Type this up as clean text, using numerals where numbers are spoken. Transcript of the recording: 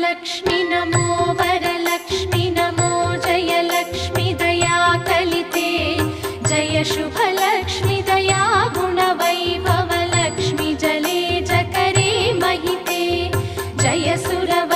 लक्ष्मी नमो वरलक्ष्मी नमो जय लक्ष्मी दया कलिते जय शुभलक्ष्मी दया गुणवैभव लक्ष्मी जले जकरे महिते जय सुरव